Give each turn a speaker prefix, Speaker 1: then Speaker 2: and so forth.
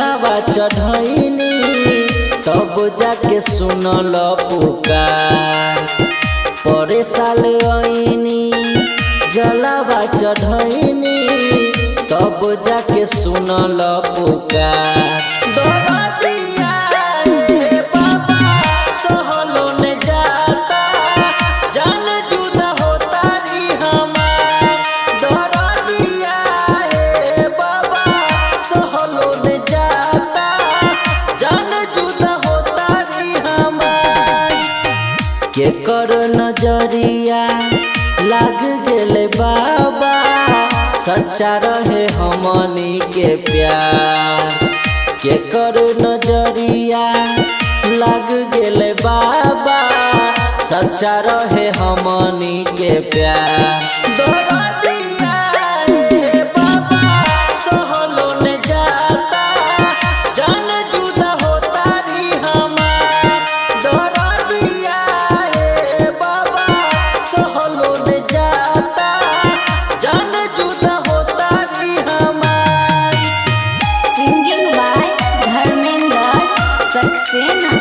Speaker 1: जलावा चढ़ैनी तब जाके सुनल पुकार। परे साल आईनी जलावा चढ़ैनी तब जाके सुनल पुकार। दरदिया रे बाबा सहलो न जाता, जान जुदा होता री हमार। दरदिया रे बाबा सहलो न जाता, जान जुदा होता री हमार। के कर नजरिया लाग गेले बाबा, सच्चा रहे हमनी के प्यार। के कर नजरिया लाग गेले बाबा, सच्चा रहे हमनी के प्यार। दरदिया रे बाबा सहलो न जाता, जान जुदा होता री हमार। दरदिया रे बाबा सहलो न जाता, जान जुदा होता री हमार।
Speaker 2: Singing by Dharmendra Saxena.